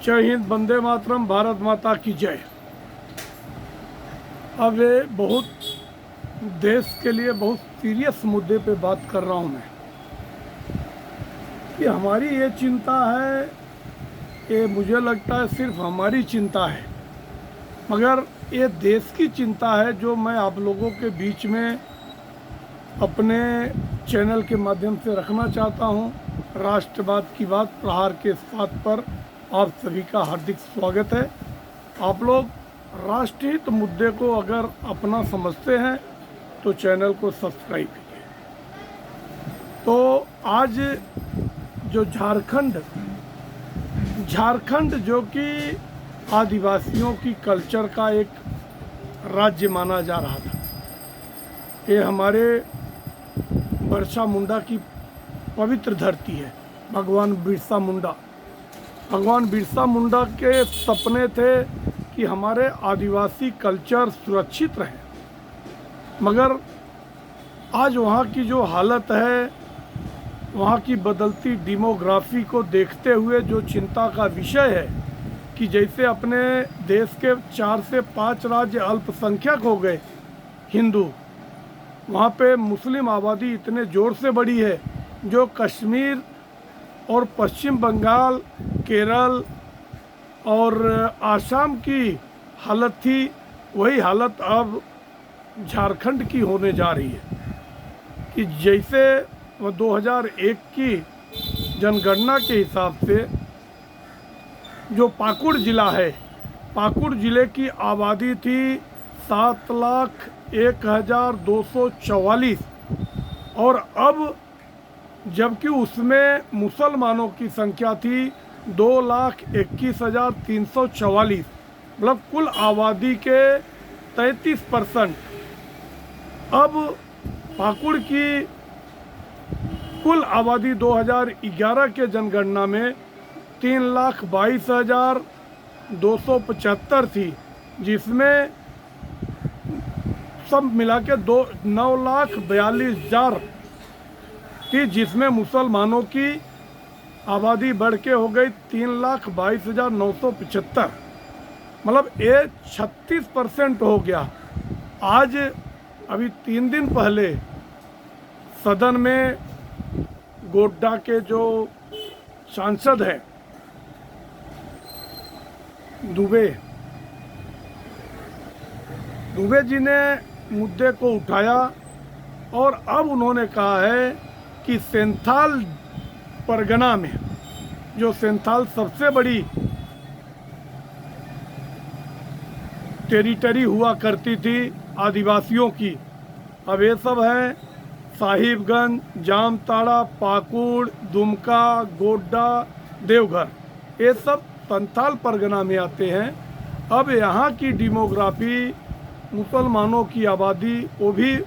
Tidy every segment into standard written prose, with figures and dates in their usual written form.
जय हिंद, वंदे मातरम, भारत माता की जय। अब ये बहुत देश के लिए बहुत सीरियस मुद्दे पे बात कर रहा हूँ मैं कि हमारी ये चिंता है, ये मुझे लगता है सिर्फ हमारी चिंता है, मगर ये देश की चिंता है जो मैं आप लोगों के बीच में अपने चैनल के माध्यम से रखना चाहता हूँ। राष्ट्रवाद की बात प्रहार के साथ पर आप सभी का हार्दिक स्वागत है। आप लोग राष्ट्रहित मुद्दे को अगर अपना समझते हैं तो चैनल को सब्सक्राइब कीजिए। तो आज जो झारखंड जो कि आदिवासियों की कल्चर का एक राज्य माना जा रहा था, ये हमारे बिरसा मुंडा की पवित्र धरती है। भगवान बिरसा मुंडा के सपने थे कि हमारे आदिवासी कल्चर सुरक्षित रहे, मगर आज वहाँ की जो हालत है, वहाँ की बदलती डेमोग्राफी को देखते हुए जो चिंता का विषय है कि जैसे अपने देश के 4 से 5 राज्य अल्पसंख्यक हो गए हिंदू, वहाँ पे मुस्लिम आबादी इतने ज़ोर से बढ़ी है जो कश्मीर और पश्चिम बंगाल, केरल और आसाम की हालत थी, वही हालत अब झारखंड की होने जा रही है। कि जैसे 2001 की जनगणना के हिसाब से जो पाकुड़ ज़िला है, पाकुड़ ज़िले की आबादी थी 7,01,244 और अब जबकि उसमें मुसलमानों की संख्या थी 2,21,344, मतलब कुल आबादी के 33%। अब पाकुड़ की कुल आबादी 2011 के जनगणना में 3,22,275 थी, जिसमें सब मिला के 9,42,000 थी, जिसमें मुसलमानों की आबादी बढ़ के हो गई 3,22,975, मतलब ये 36% हो गया। आज अभी 3 दिन पहले सदन में गोड्डा के जो सांसद हैं दुबे जी ने मुद्दे को उठाया और अब उन्होंने कहा है कि सेंथाल परगना में, जो सेंथाल सबसे बड़ी टेरिटरी हुआ करती थी आदिवासियों की, अब ये सब हैं साहिबगंज, जामताड़ा, पाकुड़, दुमका, गोड्डा, देवघर, ये सब संथाल परगना में आते हैं। अब यहाँ की डेमोग्राफी, मुसलमानों की आबादी, वो भी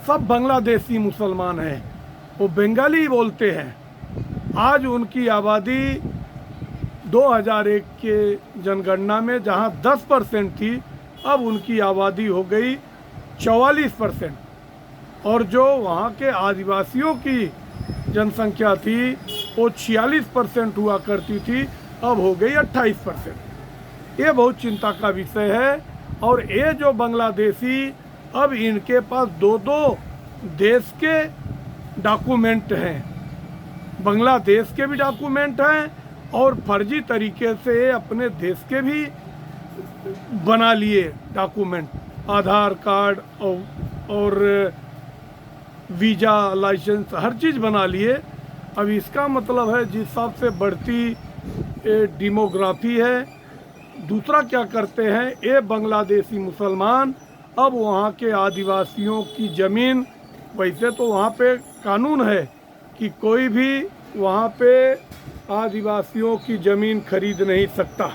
सब बांग्लादेशी मुसलमान हैं, वो बंगाली बोलते हैं। आज उनकी आबादी 2001 के जनगणना में जहां 10% थी, अब उनकी आबादी हो गई 44%, और जो वहां के आदिवासियों की जनसंख्या थी वो 46% हुआ करती थी, अब हो गई 28%। ये बहुत चिंता का विषय है। और ये जो बांग्लादेशी, अब इनके पास 2 देश के डॉक्यूमेंट हैं, बांग्लादेश के भी डॉक्यूमेंट हैं और फर्जी तरीके से अपने देश के भी बना लिए डॉक्यूमेंट, आधार कार्ड और वीज़ा, लाइसेंस, हर चीज़ बना लिए। अब इसका मतलब है जिस हिसाब से बढ़ती डेमोग्राफी है, दूसरा क्या करते हैं ये बांग्लादेशी मुसलमान, अब वहाँ के आदिवासियों की ज़मीन, वैसे तो वहाँ पे कानून है कि कोई भी वहाँ पे आदिवासियों की ज़मीन खरीद नहीं सकता।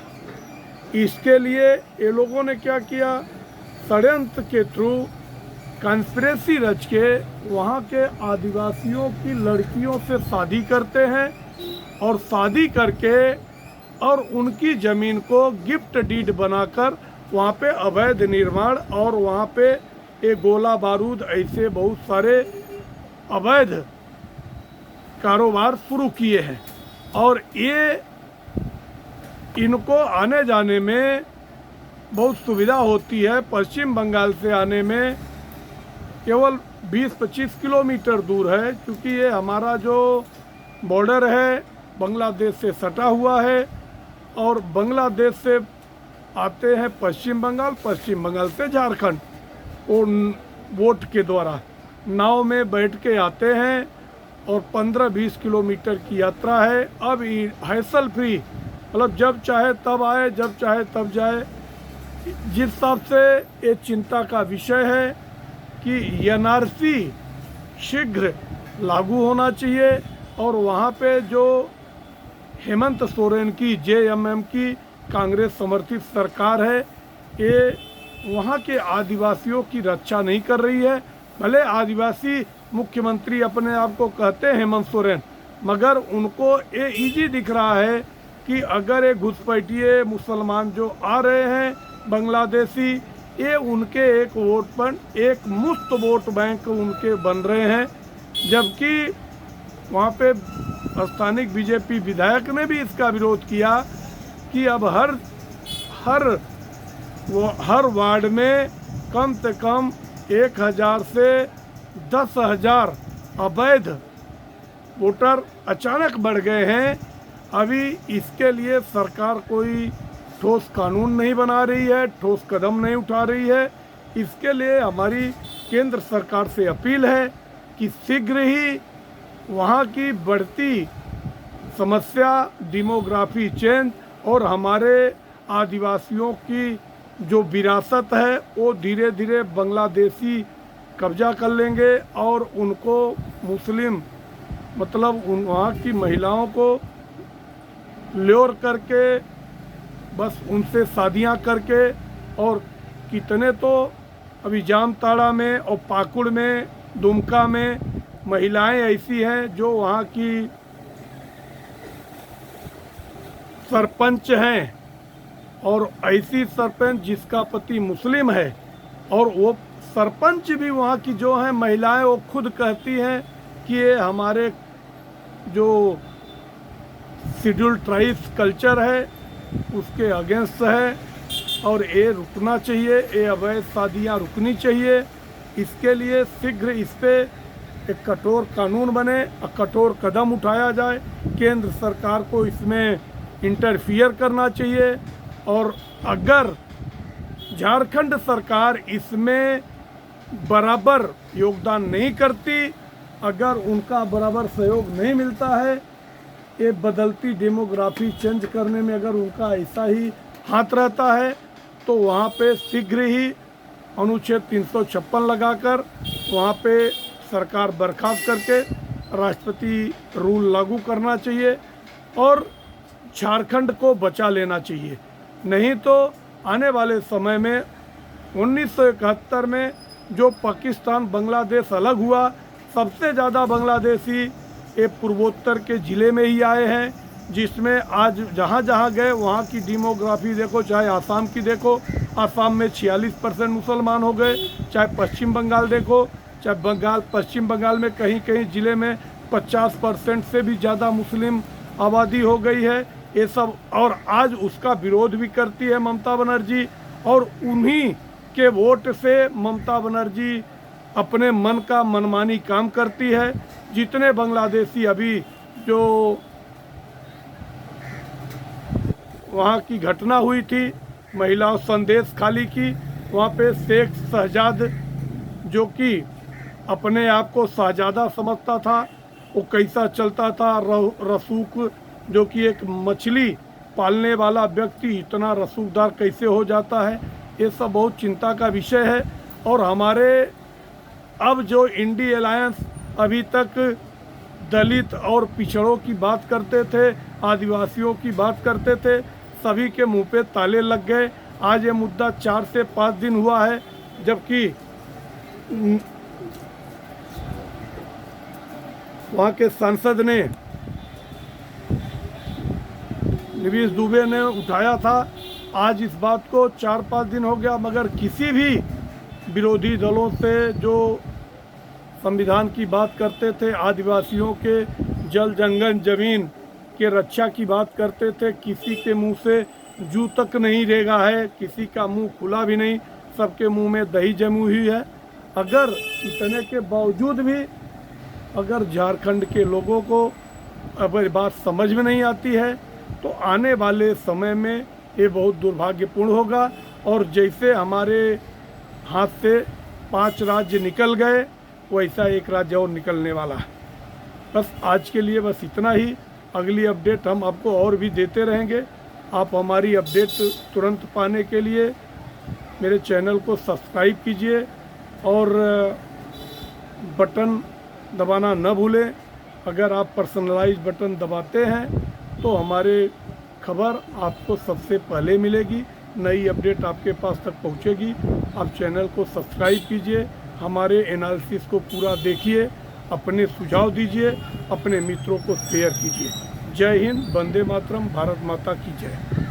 इसके लिए ये लोगों ने क्या किया, षड्यंत्र के थ्रू कॉन्स्पिरेसी रच के वहाँ के आदिवासियों की लड़कियों से शादी करते हैं और शादी करके और उनकी ज़मीन को गिफ्ट डीड बनाकर वहाँ पे अवैध निर्माण और वहाँ पे एक गोला बारूद, ऐसे बहुत सारे अवैध कारोबार शुरू किए हैं। और ये इनको आने जाने में बहुत सुविधा होती है। पश्चिम बंगाल से आने में केवल 20-25 किलोमीटर दूर है, क्योंकि ये हमारा जो बॉर्डर है बांग्लादेश से सटा हुआ है, और बांग्लादेश से आते हैं पश्चिम बंगाल, पश्चिम बंगाल से झारखंड, और बोट के द्वारा नाव में बैठ के आते हैं, और 15-20 किलोमीटर की यात्रा है। अब हैसल फ्री, मतलब जब चाहे तब आए, जब चाहे तब जाए। जिस हिसाब से ये चिंता का विषय है कि एनआरसी शीघ्र लागू होना चाहिए, और वहाँ पे जो हेमंत सोरेन की जेएमएम की कांग्रेस समर्थित सरकार है, ये वहाँ के आदिवासियों की रक्षा नहीं कर रही है। भले आदिवासी मुख्यमंत्री अपने आप को कहते हैं हेमंत सोरेन, मगर उनको ये इजी दिख रहा है कि अगर ये घुसपैठिए मुसलमान जो आ रहे हैं बांग्लादेशी, ये उनके एक वोट पर एक मुफ्त वोट बैंक उनके बन रहे हैं। जबकि वहाँ पे स्थानिक बीजेपी विधायक ने भी इसका विरोध किया कि अब हर वार्ड में कम से कम 1000 से 10,000 अवैध वोटर अचानक बढ़ गए हैं। अभी इसके लिए सरकार कोई ठोस कानून नहीं बना रही है, ठोस कदम नहीं उठा रही है। इसके लिए हमारी केंद्र सरकार से अपील है कि शीघ्र ही वहाँ की बढ़ती समस्या, डेमोग्राफी चेंज और हमारे आदिवासियों की जो विरासत है वो धीरे धीरे बांग्लादेशी कब्जा कर लेंगे, और उनको मुस्लिम मतलब वहाँ की महिलाओं को ल्योर करके बस उनसे शादियाँ करके, और कितने तो अभी जामताड़ा में और पाकुड़ में, दुमका में महिलाएं ऐसी हैं जो वहाँ की सरपंच हैं, और ऐसी सरपंच जिसका पति मुस्लिम है, और वो सरपंच भी वहाँ की जो हैं महिलाएं, वो खुद कहती हैं कि ये हमारे जो शेड्यूल ट्राइब्स कल्चर है उसके अगेंस्ट है, और ये रुकना चाहिए, ये अवैध शादियाँ रुकनी चाहिए। इसके लिए शीघ्र इस पर एक कठोर कानून बने और कठोर कदम उठाया जाए। केंद्र सरकार को इसमें इंटरफियर करना चाहिए, और अगर झारखंड सरकार इसमें बराबर योगदान नहीं करती, अगर उनका बराबर सहयोग नहीं मिलता है, ये बदलती डेमोग्राफी चेंज करने में अगर उनका ऐसा ही हाथ रहता है, तो वहाँ पे शीघ्र ही अनुच्छेद 356 लगाकर वहाँ पे सरकार बर्खास्त करके राष्ट्रपति रूल लागू करना चाहिए, और झारखंड को बचा लेना चाहिए। नहीं तो आने वाले समय में 1971 में जो पाकिस्तान बांग्लादेश अलग हुआ, सबसे ज़्यादा बांग्लादेशी ये पूर्वोत्तर के ज़िले में ही आए हैं, जिसमें आज जहाँ जहाँ गए वहाँ की डेमोग्राफी देखो, चाहे आसाम की देखो, आसाम में 46% मुसलमान हो गए, चाहे पश्चिम बंगाल देखो, चाहे पश्चिम बंगाल में कहीं कहीं ज़िले में 50% से भी ज़्यादा मुस्लिम आबादी हो गई है। ये सब, और आज उसका विरोध भी करती है ममता बनर्जी, और उन्हीं के वोट से ममता बनर्जी अपने मन का मनमानी काम करती है। जितने बांग्लादेशी अभी जो वहाँ की घटना हुई थी महिलाओं संदेश खाली की, वहाँ पे शेख शहजाद जो कि अपने आप को शाहजादा समझता था, वो कैसा चलता था। रसूख जो कि एक मछली पालने वाला व्यक्ति इतना रसूखदार कैसे हो जाता है, ये सब बहुत चिंता का विषय है। और हमारे अब जो इंडी अलायंस अभी तक दलित और पिछड़ों की बात करते थे, आदिवासियों की बात करते थे, सभी के मुंह पे ताले लग गए। आज ये मुद्दा 4 से 5 दिन हुआ है, जबकि वहाँ के सांसद ने निवीश दुबे ने उठाया था। आज इस बात को 4-5 दिन हो गया, मगर किसी भी विरोधी दलों से जो संविधान की बात करते थे, आदिवासियों के जल जंगल जमीन के रक्षा की बात करते थे, किसी के मुंह से जू तक नहीं रेगा है, किसी का मुंह खुला भी नहीं, सबके मुंह में दही जमी हुई है। अगर इतने के बावजूद भी अगर झारखंड के लोगों को अब ये बात समझ में नहीं आती है तो आने वाले समय में ये बहुत दुर्भाग्यपूर्ण होगा। और जैसे हमारे हाथ से 5 राज्य निकल गए, वैसा एक राज्य और निकलने वाला है। बस आज के लिए बस इतना ही। अगली अपडेट हम आपको और भी देते रहेंगे। आप हमारी अपडेट तुरंत पाने के लिए मेरे चैनल को सब्सक्राइब कीजिए और बटन दबाना न भूलें। अगर आप पर्सनलाइज बटन दबाते हैं तो हमारे खबर आपको सबसे पहले मिलेगी, नई अपडेट आपके पास तक पहुंचेगी। आप चैनल को सब्सक्राइब कीजिए, हमारे एनालिसिस को पूरा देखिए, अपने सुझाव दीजिए, अपने मित्रों को शेयर कीजिए। जय हिंद, वंदे मातरम, भारत माता की जय।